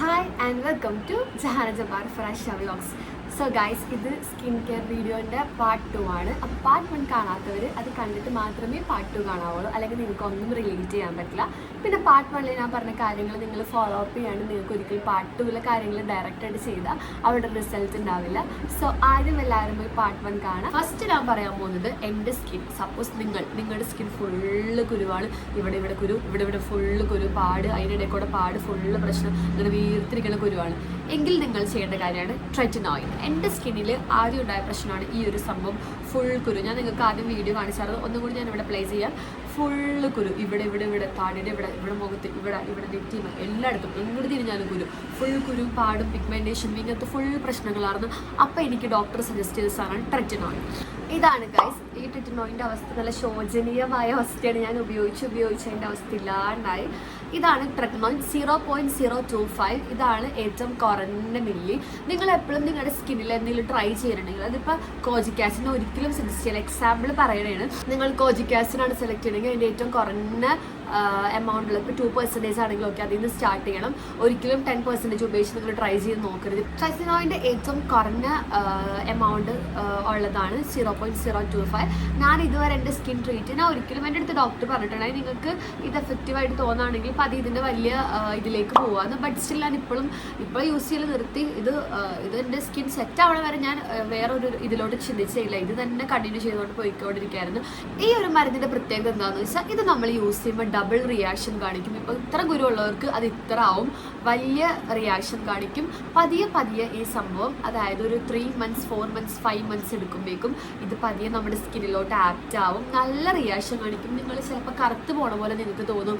Hi and welcome to Jahana Jabbar for Asha Vlogs. So guys, ഇത് skin care വീഡിയോൻ്റെ part 2 ആണ്. അപ്പോൾ part 1 കാണാത്തവർ അത് കണ്ടിട്ട് മാത്രമേ പാർട്ട് 2 കാണാവുള്ളൂ, അല്ലെങ്കിൽ നിങ്ങൾക്ക് ഒന്നും റിലേറ്റ് ചെയ്യാൻ പറ്റില്ല. പിന്നെ പാർട്ട് 1 ഞാൻ പറഞ്ഞ കാര്യങ്ങൾ നിങ്ങൾ ഫോളോ അപ്പ് ചെയ്യാണ്ട് നിങ്ങൾക്ക് ഒരിക്കലും പാർട്ട് 2 കാര്യങ്ങൾ ഡയറക്റ്റായിട്ട് ചെയ്താൽ അവിടെ റിസൾട്ട് ഉണ്ടാവില്ല. സോ ആദ്യം എല്ലാവരും പോയി പാർട്ട് 1 കാണാം. ഫസ്റ്റ് ഞാൻ പറയാൻ പോകുന്നത് എൻ്റെ സ്കിൻ. സപ്പോസ് നിങ്ങളുടെ സ്കിൻ ഫുള്ള് കുരുവാണ്, ഇവിടെ കുരു, ഇവിടെ ഫുള്ള് കുരു, പാട്, അതിനിടയിൽ കൂടെ പാട്, ഫുള്ള് പ്രശ്നം, ഇങ്ങനെ വീർത്തിരിക്കുന്ന കുരുവാണ് എങ്കിൽ നിങ്ങൾ ചെയ്യേണ്ട കാര്യമാണ് ട്രെറ്റിനോയിഡ്. എൻ്റെ സ്കിന്നിൽ ആദ്യം ഉണ്ടായ പ്രശ്നമാണ് ഈ ഒരു സംഭവം, ഫുൾ കുരു. ഞാൻ നിങ്ങൾക്ക് ആദ്യം വീഡിയോ കാണിച്ചാൽ ഒന്നും കൂടി ഞാൻ ഇവിടെ പ്ലേ ചെയ്യാം. ഫുള്ള് കുരു, ഇവിടെ താടിയുടെ ഇവിടെ മുഖത്ത്, ഇവിടെ നെറ്റിമ, എല്ലായിടത്തും എങ്ങോട്ട് തിരിഞ്ഞാലും കുരു, ഫുൾ കുരു, പാടും, പിഗ്മെൻറ്റേഷൻ, ഇങ്ങനത്തെ ഫുൾ പ്രശ്നങ്ങളായിരുന്നു. അപ്പോൾ എനിക്ക് ഡോക്ടർ സജസ്റ്റ് ചെയ്ത സാധനമാണ് ട്രെറ്റിനോയിഡ്. ഇതാണ് ഗൈസ്, ഈ ട്രെറ്റിനോയിഡിൻ്റെ അവസ്ഥ നല്ല ശോചനീയമായ അവസ്ഥയാണ്. ഞാൻ ഉപയോഗിച്ചതിൻ്റെ അവസ്ഥ ഇല്ലാണ്ടായി. ഇതാണ് ട്രെറ്റിനോയിഡ് 0.025. ഇതാണ് ഏറ്റവും കുറഞ്ഞ മില്ലി. നിങ്ങൾ എപ്പോഴും നിങ്ങളുടെ സ്കിന്നിൽ എന്തെങ്കിലും ട്രൈ ചെയ്യണമെങ്കിൽ, അതിപ്പോൾ കോജിക് ആസിഡിനെ ഒരിക്കലും സജസ്റ്റ് ചെയ്യില്ല. എക്സാമ്പിൾ പറയണതാണ്, നിങ്ങൾ കോജിക് ആസിഡാണ് സെലക്ട് ചെയ്യണമെങ്കിൽ അതിൻ്റെ ഏറ്റവും കുറഞ്ഞ എമൗണ്ടിൽ, ഇപ്പോൾ 2% ആണെങ്കിലും ഓക്കെ, അതിൽ നിന്ന് സ്റ്റാർട്ട് ചെയ്യണം. ഒരിക്കലും 10% ഉപയോഗിച്ച് നിങ്ങൾ ട്രൈ ചെയ്ത് നോക്കരുത്. ട്രെറ്റിനോയിഡിൻ്റെ ഏറ്റവും കുറഞ്ഞ എമൗണ്ട് ഉള്ളതാണ് 0.025. ഞാൻ ഇതുവരെ എൻ്റെ സ്കിൻ ട്രീറ്റ് ഞാൻ ഒരിക്കലും എൻ്റെ അടുത്ത് ഡോക്ടർ പറഞ്ഞിട്ടുണ്ടായി നിങ്ങൾക്ക് ഇത് എഫക്റ്റീവായിട്ട് തോന്നുകയാണെങ്കിൽ അപ്പോൾ അത് ഇതിൻ്റെ വലിയ ഇതിലേക്ക് പോകാമെന്ന്. ബട്ട് സ്റ്റിൽ ഞാൻ ഇപ്പോൾ യൂസ് ചെയ്യൽ നിർത്തി. ഇത് എൻ്റെ സ്കിൻ സെറ്റ് ആവണ വരെ ഞാൻ വേറൊരു ഇതിലോട്ട് ചിന്തിച്ചില്ല, ഇത് തന്നെ കണ്ടിന്യൂ ചെയ്തുകൊണ്ട് പോയിക്കൊണ്ടിരിക്കുകയായിരുന്നു. ഈ ഒരു മരുന്നിൻ്റെ പ്രത്യേകത എന്താണെന്ന് വെച്ചാൽ ഇത് നമ്മൾ യൂസ് ചെയ്യുമ്പോൾ ഡബിൾ റിയാക്ഷൻ കാണിക്കും. ഇപ്പോൾ ഇത്ര ഗുരുവുള്ളവർക്ക് അത് ഇത്ര ആവും, വലിയ റിയാക്ഷൻ കാണിക്കും. പതിയെ ഈ സംഭവം, അതായത് ഒരു 3 months 4 months 5 months എടുക്കുമ്പോഴേക്കും ഇത് പതിയെ നമ്മുടെ സ്കിന്നിലോട്ട് ആപ്റ്റ് ആവും, നല്ല റിയാക്ഷൻ കാണിക്കും. നിങ്ങൾ ചിലപ്പോൾ കറുത്ത് പോണ പോലെ നിങ്ങൾക്ക് തോന്നും,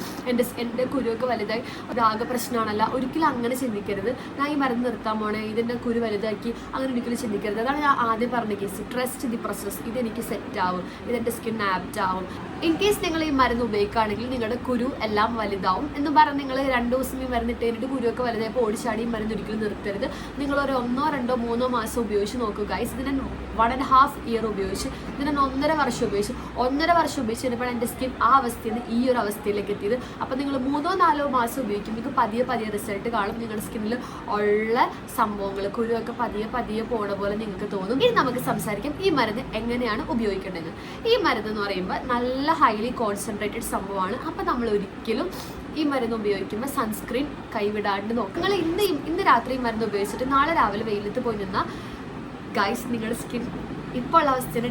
എൻ്റെ കുരുവൊക്കെ വലുതായി, അതാകെ പ്രശ്നമാണല്ല. ഒരിക്കലും അങ്ങനെ ചിന്തിക്കരുത്. ഞാൻ ഈ മരുന്ന് നിർത്താൻ പോണേ, ഇതിൻ്റെ കുരു വലുതാക്കി, അങ്ങനെ ഒരിക്കലും ചിന്തിക്കരുത്. അതാണ് ഞാൻ ആദ്യം പറഞ്ഞ കേസ്, ട്രസ്റ്റ് ദി പ്രോസസ്. ഇതെനിക്ക് സെറ്റ് ആവും, ഇതെൻ്റെ സ്കിൻ ആപ്റ്റ് ആവും. ഇൻ കേസ് നിങ്ങൾ ഈ മരുന്ന് ഉപയോഗിക്കുകയാണെങ്കിൽ നിങ്ങളുടെ കുരു എല്ലാം വലുതാവും എന്ന് പറഞ്ഞ് നിങ്ങൾ 2 ദിവസം ഈ മരുന്ന് ഇട്ട് കഴിഞ്ഞിട്ട് കുരുവൊക്കെ വലുതായപ്പോൾ ഓടിച്ചാടി ഈ മരുന്ന് ഒരിക്കലും നിർത്തരുത്. നിങ്ങളൊരു 1 2 3 മാസം ഉപയോഗിച്ച് നോക്കുക ഗൈസ്. ഇതിനെ 1.5 year ഉപയോഗിച്ച്, ഇതിനെ 1.5 വർഷം ഉപയോഗിച്ച്, 1.5 വർഷം ഉപയോഗിച്ച് കഴിഞ്ഞപ്പോൾ എൻ്റെ സ്കിൻ ആ അവസ്ഥയിൽ നിന്ന് ഈ ഒരു അവസ്ഥയിലേക്ക് എത്തിയത്. അപ്പോൾ നിങ്ങൾ 3 4 മാസം ഉപയോഗിക്കുമ്പോൾ പതിയെ റിസൾട്ട് കാണും. നിങ്ങളുടെ സ്കിന്നിൽ ഉള്ള സംഭവങ്ങൾ, കുരുവൊക്കെ പതിയെ പോണ പോലെ നിങ്ങൾക്ക് തോന്നും. ഇനി നമുക്ക് സംസാരിക്കാം ഈ മരുന്ന് എങ്ങനെയാണ് ഉപയോഗിക്കേണ്ടത്. ഈ മരുന്ന് എന്ന് പറയുമ്പോൾ നല്ല ഹൈലി കോൺസെൻട്രേറ്റഡ് സംഭവമാണ്. അപ്പോൾ നമ്മൾ ഒരിക്കലും ഈ മരുന്ന് ഉപയോഗിക്കുമ്പോൾ സൺസ്ക്രീൻ കൈവിടാണ്ട് നോക്കുക. നിങ്ങൾ ഇന്ന് രാത്രി ഈ മരുന്ന് ഉപയോഗിച്ചിട്ട് നാളെ രാവിലെ വെയിലത്ത് പോയി നിന്നാൽ ഗൈസ് നിങ്ങളുടെ സ്കിൻ ഇപ്പോൾ ഉള്ള അവസ്ഥയിൽ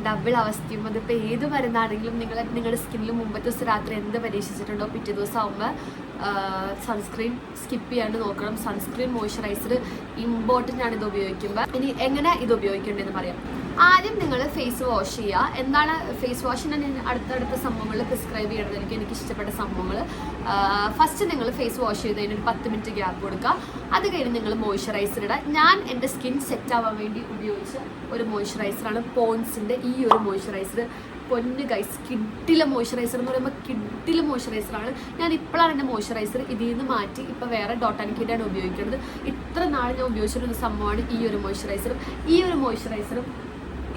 ഡബിൾ അവസ്ഥയും. അതിപ്പോൾ ഏത് മരുന്നാണെങ്കിലും നിങ്ങളുടെ സ്കിന്നിൽ മുമ്പത്തെ ദിവസം രാത്രി എന്ത് പരീക്ഷിച്ചിട്ടുണ്ടോ പിറ്റേ ദിവസം ആകുമ്പോൾ സൺസ്ക്രീൻ സ്കിപ്പ് ചെയ്യാണ്ട് നോക്കണം. സൺസ്ക്രീൻ മോയ്സ്ചറൈസർ ഇമ്പോർട്ടൻ്റ് ആണ് ഇത് ഉപയോഗിക്കുമ്പോൾ. ഇനി എങ്ങനെ ഇത് ഉപയോഗിക്കേണ്ടതെന്ന് പറയാം. ആദ്യം നിങ്ങൾ ഫേസ് വാഷ് ചെയ്യുക. എന്താണ് ഫേസ് വാഷിന് ഞാൻ അടുത്തടുത്ത സംഭവങ്ങൾ പ്രിസ്ക്രൈബ് ചെയ്യണത്, എനിക്ക് ഇഷ്ടപ്പെട്ട സംഭവങ്ങൾ. ഫസ്റ്റ് നിങ്ങൾ ഫേസ് വാഷ് ചെയ്ത് കഴിഞ്ഞ് ഒരു 10 minute ഗ്യാപ്പ് കൊടുക്കുക. അത് കഴിഞ്ഞ് നിങ്ങൾ മോയ്സ്ചറൈസർ ഇടുക. ഞാൻ എൻ്റെ സ്കിൻ സെറ്റ് ആവാൻ വേണ്ടി ഉപയോഗിച്ച ഒരു മോയ്സ്ചറൈസറാണ് പോൺസിൻ്റെ ഈ ഒരു മോയ്സ്ചറൈസർ. പൊന്ന് ഗൈസ്, കിഡിലെ മോയ്സ്ചറൈസർ എന്ന് പറയുമ്പോൾ കിഡിലെ മോയ്സ്ചറൈസറാണ്. ഞാൻ ഇപ്പോഴാണ് എൻ്റെ മോയ്സ്ചറൈസർ ഇതിൽ നിന്ന് മാറ്റി ഇപ്പോൾ വേറെ ഡോട്ടാനിക്കിൻ്റെയാണ് ഉപയോഗിക്കുന്നത്. ഇത്ര നാൾ ഞാൻ ഉപയോഗിച്ചിരുന്ന സംഭവമാണ് ഈ ഒരു മോയ്സ്ചറൈസറും.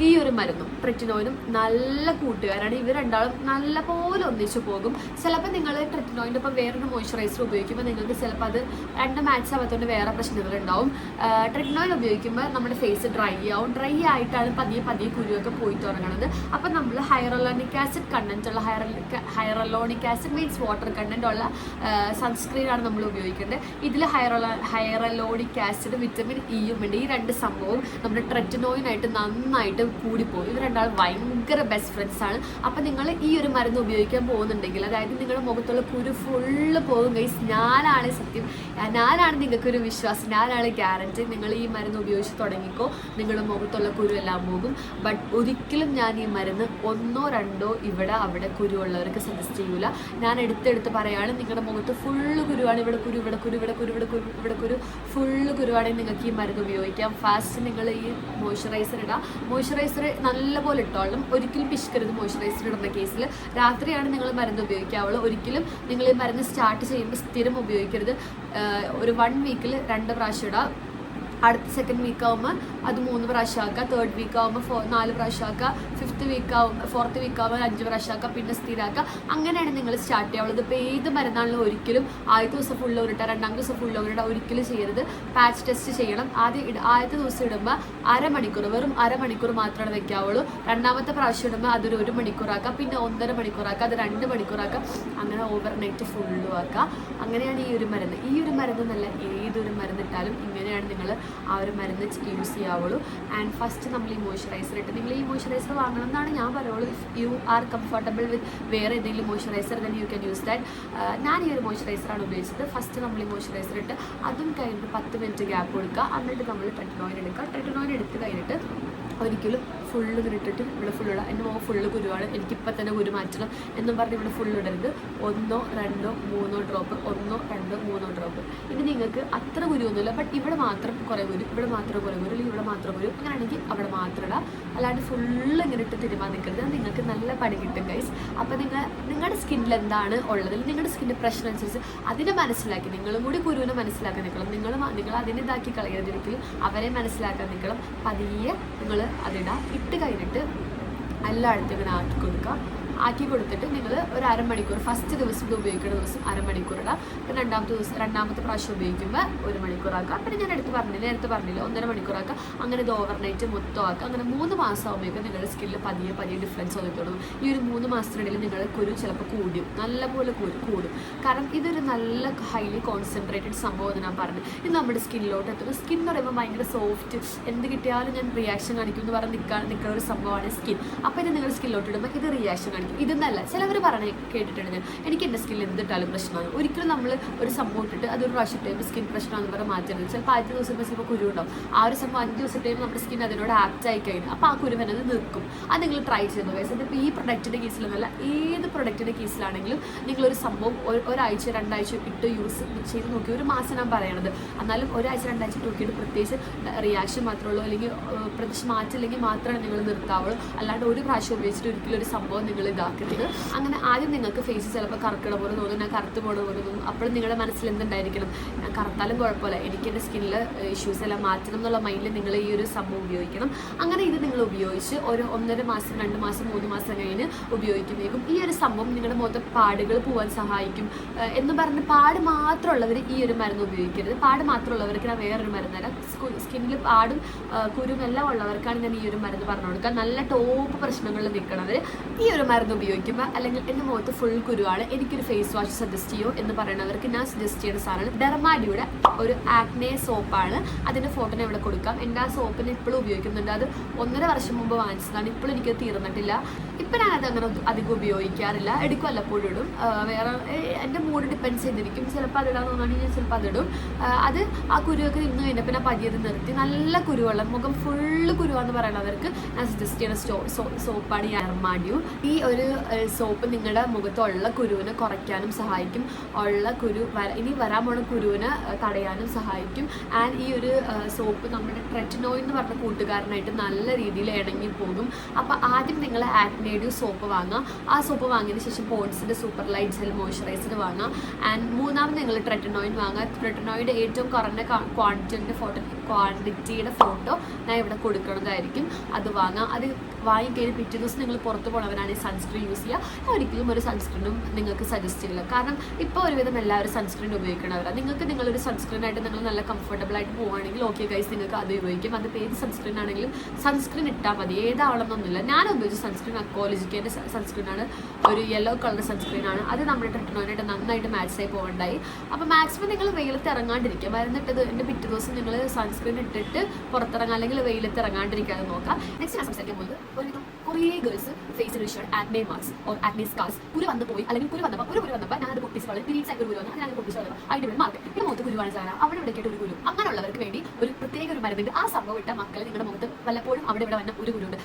ഈ ഒരു മരുന്നും ട്രെറ്റിനോയിനും നല്ല കൂട്ടുകാരാണ്. ഇവർ രണ്ടാളും നല്ല പോലെ ഒന്നിച്ചു പോകും. ചിലപ്പോൾ നിങ്ങൾ ട്രെറ്റിനോയിൻ്റെ ഒപ്പം വേറൊരു മോയ്സ്ചറൈസർ ഉപയോഗിക്കുമ്പോൾ നിങ്ങൾക്ക് ചിലപ്പോൾ അത് 2 മാച്ച് ആവാത്തതുകൊണ്ട് വേറെ പ്രശ്നങ്ങളുണ്ടാവും. ട്രെറ്റിനോയിൽ ഉപയോഗിക്കുമ്പോൾ നമ്മുടെ ഫേസ് ഡ്രൈ ആവും. ഡ്രൈ ആയിട്ടാണ് പതിയെ കുരുവൊക്കെ പോയി തുടങ്ങുന്നത്. അപ്പം നമ്മൾ ഹൈറലോണിക് ആസിഡ് കണ്ടന്റ് ഉള്ള hyaluronic acid means water content ഉള്ള സൺസ്ക്രീനാണ് നമ്മൾ ഉപയോഗിക്കേണ്ടത്. ഇതിൽ ഹൈറലോണിക് ആസിഡ് വിറ്റമിൻ ഇയും ഉണ്ട്. ഈ 2 സംഭവവും നമ്മുടെ ട്രെറ്റിനോയിനായിട്ട് നന്നായിട്ട് കൂടിപ്പോകും. ഇത് രണ്ടാളും ഭയങ്കര ബെസ്റ്റ് ഫ്രണ്ട്സ് ആണ്. അപ്പം നിങ്ങൾ ഈ ഒരു മരുന്ന് ഉപയോഗിക്കാൻ പോകുന്നുണ്ടെങ്കിൽ, അതായത് നിങ്ങളുടെ മുഖത്തുള്ള കുരു ഫുള്ള് പോകും ഗൈസ്. ഞാനാണ് സത്യം, ഞാനാണ് നിങ്ങൾക്കൊരു വിശ്വാസം, ഞാനാണ് ഗ്യാരണ്ടി. നിങ്ങൾ ഈ മരുന്ന് ഉപയോഗിച്ച് തുടങ്ങിക്കോ, നിങ്ങളുടെ മുഖത്തുള്ള കുരു എല്ലാം പോകും. ബട്ട് ഒരിക്കലും ഞാൻ ഈ മരുന്ന് 1 2 ഇവിടെ അവിടെ കുരുവുള്ളവർക്ക് സജസ്റ്റ് ചെയ്യൂല. ഞാൻ എടുത്തെടുത്ത് പറയാണ്, നിങ്ങളുടെ മുഖത്ത് ഫുള്ള് കുരുവാണ്, ഇവിടെ കുരു ഫുള്ള് കുരുവാണെങ്കിൽ നിങ്ങൾക്ക് ഈ മരുന്ന് ഉപയോഗിക്കാം. ഫാസ്റ്റ് നിങ്ങൾ ഈ മോയ്സ്ചറൈസർ ഇടാം. മോയ്സ്ചറൈസർ നല്ലപോലെ ഇട്ടോളും. ഒരിക്കലും പിശുക്കരുത് മോയ്സ്ചറൈസർ ഇടുന്ന കേസിൽ. രാത്രിയാണ് നിങ്ങൾ മരുന്ന് ഉപയോഗിക്കാവുള്ളൂ. ഒരിക്കലും നിങ്ങൾ ഈ മരുന്ന് സ്റ്റാർട്ട് ചെയ്യുമ്പോൾ സ്ഥിരം ഉപയോഗിക്കരുത്. ഒരു 1 week 2 പ്രാവശ്യം ഇടാം. അടുത്ത 2nd വീക്ക് ആകുമ്പോൾ അത് 3 പ്രാവശ്യം ആക്കുക, 3rd വീക്ക് ആകുമ്പോൾ 4 പ്രാവശ്യം ആക്കുക, 5th വീക്ക് ആകുമ്പോൾ 4th വീക്ക് ആകുമ്പോൾ 5 പ്രാവശ്യം ആക്കുക, പിന്നെ സ്ഥിരമാക്കുക. അങ്ങനെയാണ് നിങ്ങൾ സ്റ്റാർട്ട് ചെയ്യാവുള്ളത്. ഇപ്പോൾ ഏത് മരുന്നാണെങ്കിലും ഒരിക്കലും ആദ്യത്തെ ദിവസം ഫുൾ ഓവറിട്ട 2ാമത്തെ ദിവസം ഫുൾ ഓവറിട്ട ഒരിക്കലും ചെയ്യരുത്. പാച്ച് ടെസ്റ്റ് ചെയ്യണം. ആദ്യത്തെ ദിവസം ഇടുമ്പോൾ അരമണിക്കൂർ, വെറും അരമണിക്കൂർ മാത്രമേ വെക്കാവുള്ളൂ. 2ാമത്തെ പ്രാവശ്യം ഇടുമ്പോൾ അതൊരു 1 മണിക്കൂറാക്കുക, പിന്നെ 1.5 മണിക്കൂറാക്കുക, അത് 2 മണിക്കൂറാക്കുക. അങ്ങനെ ഓവർനൈറ്റ് ഫുള്ളും ആക്കുക. അങ്ങനെയാണ് ഈ ഒരു മരുന്ന് എന്നല്ല ഏതൊരു മരുന്നിട്ടാലും ഇങ്ങനെയാണ് നിങ്ങൾ ആ ഒരു മരുന്ന് യൂസ് ചെയ്യാവുള്ളൂ. ആൻഡ് ഫസ്റ്റ് നമ്മൾ ഈ മോയ്സ്ചറൈസർ ഇട്ട്, നിങ്ങൾ ഈ മോയ്സ്ചറൈസർ വാങ്ങണം എന്നാണ് ഞാൻ പറയുള്ളൂ. ഇഫ് യു ആർ കംഫർട്ടബിൾ വിത്ത് വേറെ ഏതെങ്കിലും moisturiser then you can use that. ഞാൻ ഈ ഒരു മോയ്സ്ചറൈസറാണ് ഉപയോഗിച്ചത്. ഫസ്റ്റ് നമ്മൾ ഈ മോയ്സ്ചറൈസർ ഇട്ട് അതും കഴിഞ്ഞിട്ട് 10 മിനിറ്റ് ഗ്യാപ്പ് കൊടുക്കുക. എന്നിട്ട് നമ്മൾ ട്രെറ്റനോയിൽ എടുക്കുക. ട്രെറ്റനോയിൽ എടുത്ത് കഴിഞ്ഞിട്ട് ഒരിക്കലും ഫുള്ള് ഇട്ടിട്ട് ഇവിടെ ഫുള്ളിടുക. എൻ്റെ മുഖം ഫുള്ള് കുരുവാണ്, എനിക്കിപ്പോൾ തന്നെ കുരു മാറ്റണം എന്നും പറഞ്ഞ് ഇവിടെ ഫുള്ള് ഇടരുത്. 1, 2, 3 ഡ്രോപ്പ്, 1, 2, 3 ഡ്രോപ്പ്. ഇനി നിങ്ങൾക്ക് അത്ര കുരുവൊന്നുമില്ല, ബട്ട് ഇവിടെ മാത്രം കുറേ കുരു, ഇവിടെ മാത്രം കുറേ കുരു, അല്ലെങ്കിൽ ഇവിടെ മാത്രം കുരു, അങ്ങനെയാണെങ്കിൽ അവിടെ മാത്രം ഇടാം. അല്ലാണ്ട് ഫുള്ള് ഇങ്ങനെ ഇട്ട് തിരുമാൻ നിൽക്കരുത്. നിങ്ങൾക്ക് നല്ല പണി കിട്ടും ഗൈസ്. അപ്പോൾ നിങ്ങളുടെ സ്കിന്നിൽ എന്താണ് ഉള്ളത്, നിങ്ങളുടെ സ്കിന്നിൻ്റെ പ്രശ്നം അനുസരിച്ച് അതിനെ മനസ്സിലാക്കി നിങ്ങളും കൂടി കുരുവിനെ മനസ്സിലാക്കാൻ നിൽക്കണം. നിങ്ങൾ അതിനെ ഇതാക്കി കളയരുതിരിക്കലും അവരെ മനസ്സിലാക്കാൻ നിൽക്കണം. പതിയെ നിങ്ങൾ അതിടാം. ഇട്ട് കഴിഞ്ഞിട്ട് എല്ലായിടത്തും ഇങ്ങനെ ആക്കി കൊടുത്തിട്ട് നിങ്ങൾ ഒരു അരമണിക്കൂർ, ഫസ്റ്റ് ദിവസം ഇത് ഉപയോഗിക്കുന്ന ദിവസം അരമണിക്കൂർ ഇടാം. പിന്നെ രണ്ടാമത്തെ പ്രാവശ്യം ഉപയോഗിക്കുമ്പോൾ 1 മണിക്കൂറാക്കുക. പിന്നെ ഞാൻ നേരത്തെ പറഞ്ഞില്ല 1.5 മണിക്കൂറാക്കുക. അങ്ങനെ ഇത് ഓവർനൈറ്റ് മൊത്തം ആക്കുക. അങ്ങനെ 3 മാസം ആകുമ്പോഴേക്കും നിങ്ങളുടെ സ്കിന്നിൽ പതിയെ ഡിഫറൻസ് വന്നു തുടങ്ങും. ഈ ഒരു 3 മാസത്തിനിടയിൽ നിങ്ങളുടെ കുരു ചിലപ്പോൾ കൂടും, നല്ലപോലെ കൂടും. കാരണം ഇതൊരു നല്ല ഹൈലി കോൺസെൻട്രേറ്റഡ് സംഭവം ഞാൻ പറഞ്ഞു. ഇത് നമ്മുടെ സ്കിന്നിലോട്ട് എത്തുന്നു. സ്കിൻ എന്ന് പറയുമ്പോൾ ഭയങ്കര സോഫ്റ്റ്, എന്ത് കിട്ടിയാലും ഞാൻ റിയാക്ഷൻ കാണിക്കും എന്ന് പറഞ്ഞ് നിൽക്കുന്ന ഒരു സംഭവമാണ് സ്കിൻ. അപ്പോൾ ഇത് നിങ്ങളുടെ സ്കിന്നിലോട്ട് ഇടുമ്പോൾ ഇത് റിയാക്ഷൻ കാണിക്കും. ഇതെന്നല്ല ചിലവർ പറഞ്ഞ് കേട്ടിട്ടുണ്ട് ഞാൻ, എനിക്ക് എൻ്റെ സ്കിന്നിൽ എന്തിട്ടാലും പ്രശ്നമാണ്. ഒരിക്കലും നമ്മൾ ഒരു സംഭവം ഇട്ടിട്ട് അതൊരു പ്രാവശ്യം ടൈം സ്കിൻ പ്രശ്നമാണെന്ന് പറഞ്ഞാൽ മാറ്റരുത്. ചിലപ്പോൾ 5 ദിവസം ചിലപ്പോൾ കുരു ഉണ്ടാവും. ആ ഒരു സംഭവം 5 ദിവസം ടൈം നമ്മുടെ സ്കിൻ അതിനോട് ആപ്റ്റ് ആയി കഴിഞ്ഞു. അപ്പോൾ ആ കുരു വന്നത് നിൽക്കും. അത് നിങ്ങൾ ട്രൈ ചെയ്തു ഗൈസ്. ഇതിപ്പോൾ ഈ പ്രൊഡക്റ്റിൻ്റെ കേസിലൊന്നുമല്ല, ഏത് പ്രൊഡക്റ്റിൻ്റെ കേസിലാണെങ്കിലും നിങ്ങളൊരു സംഭവം ഒരാഴ്ച 2 ആഴ്ച ഇട്ട് യൂസ് ചെയ്ത് നോക്കി, ഒരു മാസം ഞാൻ പറയണത്. എന്നാലും ഒരാഴ്ച 2 ആഴ്ച നോക്കിയിട്ട് പ്രത്യേകിച്ച് റിയാക്ഷൻ മാത്രമേ ഉള്ളൂ, അല്ലെങ്കിൽ പ്രത്യേകിച്ച് മാറ്റില്ലെങ്കിൽ മാത്രമേ നിങ്ങൾ നിർത്താവുള്ളൂ. അല്ലാണ്ട് ഒരു പ്രാവശ്യം ഉപയോഗിച്ചിട്ട് ഒരിക്കലും ഒരു സംഭവം നിങ്ങൾ ഇതാക്കരുത്. അങ്ങനെ ആദ്യം നിങ്ങൾക്ക് ഫേസ് ചിലപ്പോൾ കറുക്കണ പോലെ തോന്നും, ഞാൻ കറുത്ത് പോണ പോലെ തോന്നും. അപ്പോഴും നിങ്ങളുടെ മനസ്സിൽ എന്തുണ്ടായിരിക്കണം, ഞാൻ കറുത്താലും കുഴപ്പമില്ല, എനിക്ക് എൻ്റെ സ്കിന്നിൽ ഇഷ്യൂസ് എല്ലാം മാറ്റണം എന്നുള്ള മൈൻഡിൽ നിങ്ങൾ ഈ ഒരു സംഭവം ഉപയോഗിക്കണം. അങ്ങനെ ഇത് നിങ്ങൾ ഉപയോഗിച്ച് ഒരു 1.5 മാസം 2 മാസം 3 മാസം കഴിഞ്ഞ് ഉപയോഗിക്കുമ്പോഴേക്കും ഈ ഒരു സംഭവം നിങ്ങളുടെ മുഖത്തെ പാടുകൾ പോകാൻ സഹായിക്കും എന്ന് പറഞ്ഞ് പാട് മാത്രമുള്ളവർ ഈ ഒരു മരുന്ന് ഉപയോഗിക്കരുത്. പാട് മാത്രമുള്ളവർക്ക് ഞാൻ വേറൊരു മരുന്ന് തരാം. സ്കിന്നിൽ പാടും കുരും എല്ലാം ഉള്ളവർക്കാണ് ഞാൻ ഈ ഒരു മരുന്ന് പറഞ്ഞു കൊടുക്കുക. നല്ല ടോപ്പ് പ്രശ്നങ്ങളിൽ നിൽക്കണവർ ഈ ഒരു മരുന്ന് ഉപയോഗിക്കുമ്പോൾ, അല്ലെങ്കിൽ എൻ്റെ മുഖത്ത് ഫുൾ കുരുവാണ്, എനിക്കൊരു ഫേസ് വാഷ് സജസ്റ്റ് ചെയ്യോ എന്ന് പറയുന്നവർക്ക് ഞാൻ സജസ്റ്റ് ചെയ്യുന്ന സാധനമാണ് ഡെർമാഡിയുടെ ഒരു ആക്നെ സോപ്പാണ്. അതിൻ്റെ ഫോട്ടോ ഞാൻ ഇവിടെ കൊടുക്കാം. എൻ്റെ ആ സോപ്പിന് ഇപ്പോഴും ഉപയോഗിക്കുന്നുണ്ട്. അത് 1.5 വർഷം മുമ്പ് വാങ്ങിച്ചതാണ്. ഇപ്പോഴും എനിക്ക് തീർന്നിട്ടില്ല. ഇപ്പം ഞാനത് അങ്ങനെ അധികം ഉപയോഗിക്കാറില്ല, എടുക്കും വല്ലപ്പോഴും ഇടും. വേറെ എൻ്റെ മൂഡ് ഡിപ്പെൻസ് ചെയ്തിരിക്കും. ചിലപ്പോൾ അതിടാൻ തോന്നുകയാണെങ്കിൽ ഞാൻ ചിലപ്പോൾ അതിടും. അത് ആ കുരുവൊക്കെ നിന്ന് കഴിഞ്ഞപ്പോൾ ഞാൻ പതിയത് നിർത്തി. നല്ല കുരുവുള്ള മുഖം ഫുള്ള് കുരുവാന്ന് പറയുന്നവർക്ക് ഞാൻ സജസ്റ്റ് ചെയ്യുന്ന സോപ്പാണ് ഈ ഡെർമാഡ്യൂ. ഈ ഒരു സോപ്പ് നിങ്ങളുടെ മുഖത്തുള്ള കുരുവിനെ കുറയ്ക്കാനും സഹായിക്കും. ഉള്ള കുരു ഇനി വരാൻ പോണ കുരുവിനെ തടയാനും സഹായിക്കും. ആൻഡ് ഈ ഒരു സോപ്പ് നമ്മുടെ ട്രെറ്റനോയിൽ എന്ന് പറഞ്ഞ കൂട്ടുകാരനായിട്ട് നല്ല രീതിയിൽ ഇണങ്ങി പോകും. അപ്പോൾ ആദ്യം നിങ്ങൾ ആക്നെഡ്യൂ സോപ്പ് വാങ്ങുക. ആ സോപ്പ് വാങ്ങിയതിന് ശേഷം പോൺസിൻ്റെ സൂപ്പർ ലൈറ്റ് ജെൽ മോയ്സ്ചറൈസർ വാങ്ങുക. ആൻഡ് മൂന്നാമത് നിങ്ങൾ ട്രെറ്റനോയിൽ വാങ്ങുക. ട്രെറ്റനോയുടെ ഏറ്റവും കുറഞ്ഞ ക്വാണ്ടിറ്റിയുടെ ഫോട്ടോ ഞാൻ ഇവിടെ കൊടുക്കുന്നതായിരിക്കും. അത് വാങ്ങാം. അത് വാങ്ങിക്കഴിഞ്ഞ് പിറ്റേ ദിവസം നിങ്ങൾ പുറത്ത് പോകണവരാണെങ്കിൽ സൺസ്ക്രീൻ യൂസ് ചെയ്യുക. ഒരിക്കലും ഒരു സൺസ്ക്രീനും നിങ്ങൾക്ക് സജസ്റ്റ് ചെയ്യില്ല. കാരണം ഇപ്പോൾ ഒരുവിധം എല്ലാവരും സൺസ്ക്രീൻ ഉപയോഗിക്കണവരാണ്. നിങ്ങളൊരു സൺസ്ക്രീനായിട്ട് നിങ്ങൾ നല്ല കംഫർട്ടബിൾ ആയിട്ട് പോവുകയാണെങ്കിൽ ഓക്കെ ഗൈസ്, നിങ്ങൾക്ക് അത് ഉപയോഗിക്കും. അതിപ്പോൾ ഏത് സൺസ്ക്രീൻ ആണെങ്കിലും സൺസ്ക്രീൻ ഇട്ടാൽ മതി, ഏതാവണമെന്നൊന്നുമില്ല. ഞാൻ ഉപയോഗിച്ച സൺസ്ക്രീൻ അക്കോളജിക്കേൻ്റെ സൺസ്ക്രീനാണ്, ഒരു യെല്ലോ കളർ സൺസ്ക്രീനാണ്. അത് നമ്മുടെ ട്രെറ്റനോയിനായിട്ട് നന്നായിട്ട് മാച്ചായി പോകണ്ടായി. അപ്പോൾ മാക്സിമം നിങ്ങൾ വെയിലത്ത് ഇറങ്ങാണ്ടിരിക്കുക. മരുന്നിട്ടത് എൻ്റെ പിറ്റേ ദിവസം നിങ്ങൾ സൺസ്ക്രീൻ ഇട്ടിട്ട് പുറത്തിറങ്ങാം, അല്ലെങ്കിൽ വെയിലത്ത് ഇറങ്ങാണ്ടിരിക്കാതെ നോക്കാം. നെക്സ്റ്റ് ഞാൻ സംസാരിക്കാൻ പോകുന്നത് കുറേ ഗേൾസ് ഫേസിൽ വിഷയം acne marks or acne scars. കുരു വന്നു പോയി, അല്ലെങ്കിൽ കുരു വന്നപ്പോൾ ഞാനത് പൊട്ടിച്ച് വളരെ പീരീഡ്സ് ആയിട്ട് കുരു വന്നു, ഞാനത് പൊട്ടിച്ച് കളഞ്ഞു. അതിൻ്റെ മാർക്ക് ഇത് മുഖത്ത് കുരുവാണ് സാധനം, അവിടെ ഇവിടെ കേട്ട് ഒരു കുരു. അങ്ങനെയുള്ളവർക്ക് വേണ്ടി ഒരു പ്രത്യേക ഒരു മരുന്നുണ്ട്. ആ സംഭവം ഇട്ട മക്കളെ നിങ്ങളുടെ മുഖത്ത് വല്ലപ്പോഴും അവിടെ ഇവിടെ വന്ന ഒരു കുരുണ്ട്.